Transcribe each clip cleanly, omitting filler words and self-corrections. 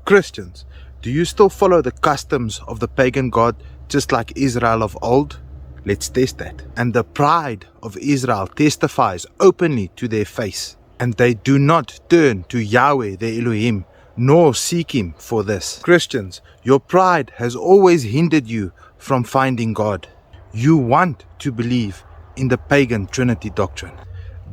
Christians, do you still follow the customs of the pagan god just like Israel of old? Let's test that. And the pride of Israel testifies openly to their face, and they do not turn to Yahweh their Elohim, nor seek Him for this. Christians, your pride has always hindered you from finding God. You want to believe in the pagan Trinity doctrine.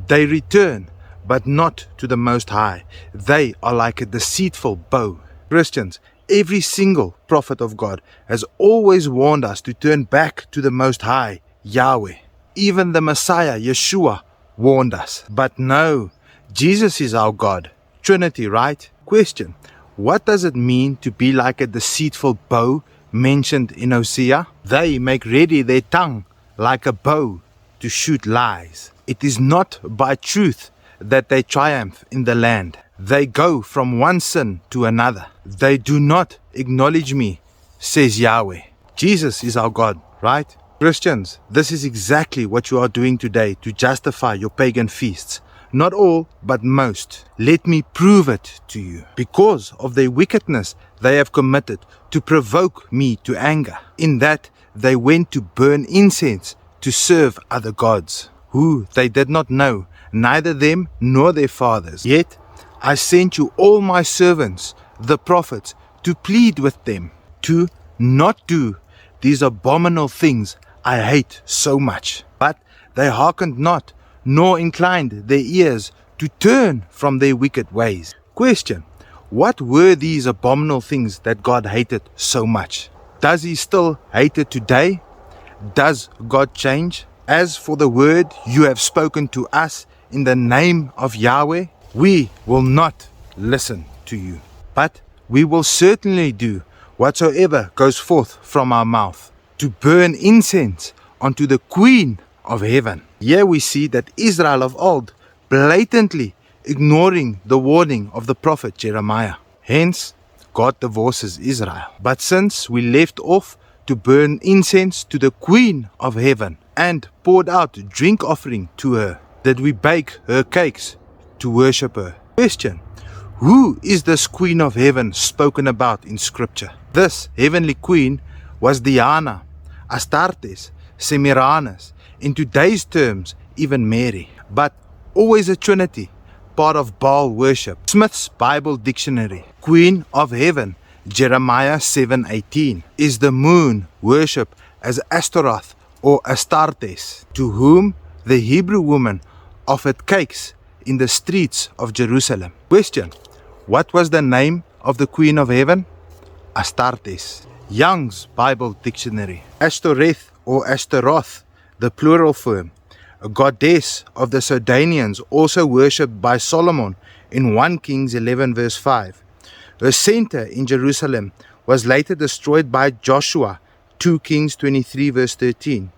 They return, but not to the Most High. They are like a deceitful bow. Christians, every single prophet of God has always warned us to turn back to the Most High, Yahweh. Even the Messiah, Yeshua, warned us. But no, Jesus is our God. Trinity, right? Question: what does it mean to be like a deceitful bow mentioned in Hosea? They make ready their tongue like a bow to shoot lies. It is not by truth that they triumph in the land. They go from one sin to another. They do not acknowledge me, says Yahweh. Jesus is our God, right? Christians, this is exactly what you are doing today to justify your pagan feasts. Not all, but most. Let me prove it to you. Because of their wickedness they have committed to provoke me to anger, in that they went to burn incense to serve other gods, who they did not know, neither them nor their fathers. Yet I sent you all my servants, the prophets, to plead with them to not do these abominable things I hate so much. But they hearkened not, nor inclined their ears to turn from their wicked ways. Question: what were these abominable things that God hated so much? Does He still hate it today? Does God change? As for the word you have spoken to us in the name of Yahweh, we will not listen to you, but we will certainly do whatsoever goes forth from our mouth, to burn incense unto the Queen of heaven. Here we see that Israel of old blatantly ignoring the warning of the prophet Jeremiah. Hence, God divorces Israel. But since we left off to burn incense to the Queen of heaven and poured out drink offering to her, did we bake her cakes to worship her? Question: who is this Queen of heaven spoken about in scripture? This heavenly queen was Diana, Astartes, Semiramis, in today's terms even Mary, but always a trinity, part of Baal worship. Smith's Bible Dictionary. Queen of heaven, Jeremiah 7:18, is the moon worship as Ashtaroth or Astartes, to whom the Hebrew woman offered cakes in the streets of Jerusalem. Question: what was the name of the Queen of heaven? Astartes. Young's Bible Dictionary. Ashtoreth or Ashtaroth, the plural form, a goddess of the Sidonians, also worshipped by Solomon in 1 Kings 11 verse 5. Her center in Jerusalem was later destroyed by Joshua, 2 Kings 23 verse 13.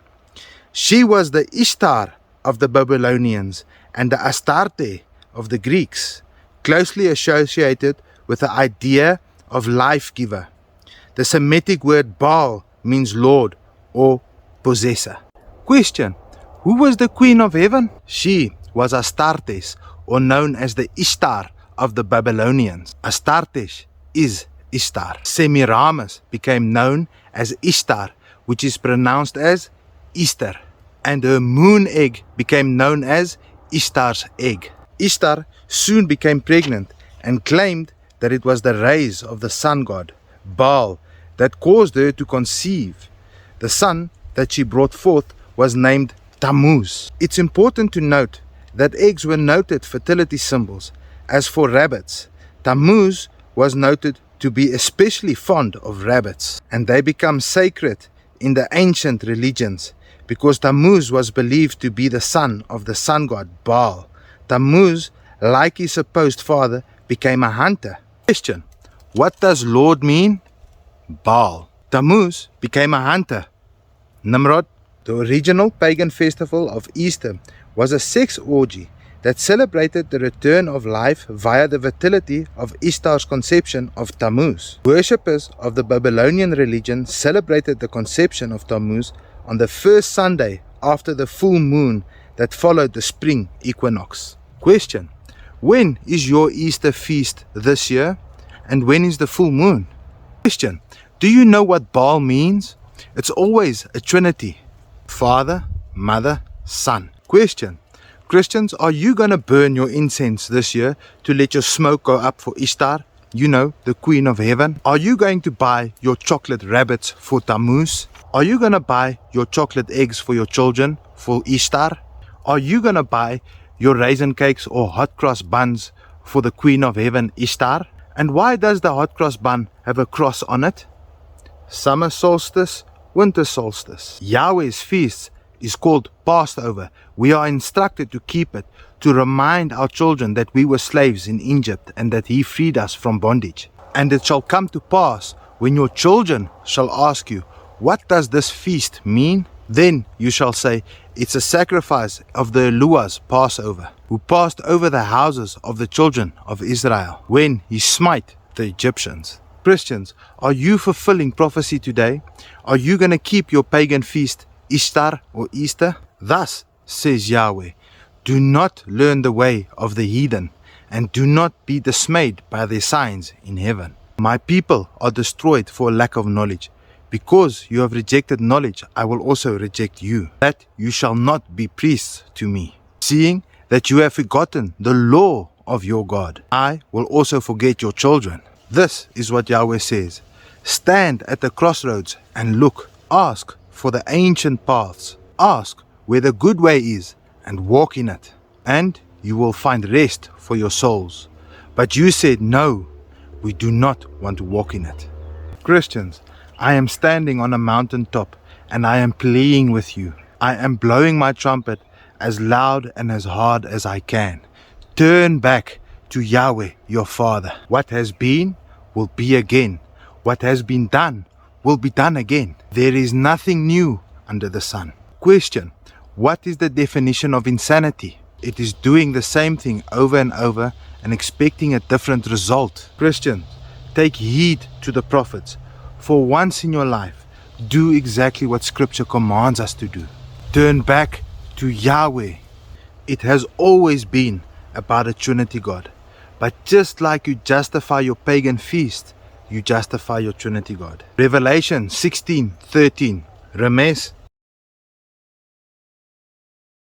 She was the Ishtar of the Babylonians and the Astarte of the Greeks, closely associated with the idea of life giver. The Semitic word Baal means Lord or possessor. Question: who was the Queen of heaven? She was Astartes, or known as the Ishtar of the Babylonians. Astartes is Ishtar. Semiramis became known as Ishtar, which is pronounced as Easter, and her moon egg became known as Ishtar's egg. Ishtar soon became pregnant and claimed that it was the rays of the sun god, Baal, that caused her to conceive. The son that she brought forth was named Tammuz. It's important to note that eggs were noted fertility symbols. As for rabbits, Tammuz was noted to be especially fond of rabbits, and they become sacred in the ancient religions because Tammuz was believed to be the son of the sun god Baal. Tammuz, like his supposed father, became a hunter. Question: what does Lord mean? Baal. Tammuz became a hunter. Nimrod. The original pagan festival of Easter was a sex orgy that celebrated the return of life via the fertility of Ishtar's conception of Tammuz. Worshippers of the Babylonian religion celebrated the conception of Tammuz on the first Sunday after the full moon that followed the spring equinox. Question: when is your Easter feast this year? And when is the full moon? Question, do you know what Baal means? It's always a trinity. Father, Mother, Son. Question, Christians, are you going to burn your incense this year to let your smoke go up for Eshtar? You know, the Queen of Heaven. Are you going to buy your chocolate rabbits for Tammuz? Are you going to buy your chocolate eggs for your children for Eshtar? Are you going to buy your raisin cakes or hot cross buns for the Queen of Heaven, Eshtar? And why does the hot cross bun have a cross on it? Summer solstice, winter solstice. Yahweh's feast is called Passover. We are instructed to keep it, to remind our children that we were slaves in Egypt and that He freed us from bondage. And it shall come to pass, when your children shall ask you, what does this feast mean? Then you shall say, it's a sacrifice of the Eluah's Passover, who passed over the houses of the children of Israel, when He smite the Egyptians. Christians, are you fulfilling prophecy today? Are you going to keep your pagan feast, Eshtar or Easter? Thus says Yahweh, do not learn the way of the heathen, and do not be dismayed by their signs in heaven. My people are destroyed for lack of knowledge. Because you have rejected knowledge, I will also reject you, that you shall not be priests to me. Seeing that you have forgotten the law of your God, I will also forget your children. This is what Yahweh says. Stand at the crossroads and look. Ask for the ancient paths. Ask where the good way is and walk in it. And you will find rest for your souls. But you said, no, we do not want to walk in it. Christians, I am standing on a mountaintop and I am pleading with you. I am blowing my trumpet as loud and as hard as I can. Turn back to Yahweh your Father. What has been will be again. What has been done will be done again. There is nothing new under the sun. Question, what is the definition of insanity? It is doing the same thing over and over and expecting a different result. Christians, take heed to the prophets. For once in your life, do exactly what Scripture commands us to do. Turn back to Yahweh. It has always been about a Trinity God. But just like you justify your pagan feast, you justify your Trinity God. Revelation 16:13. Remes,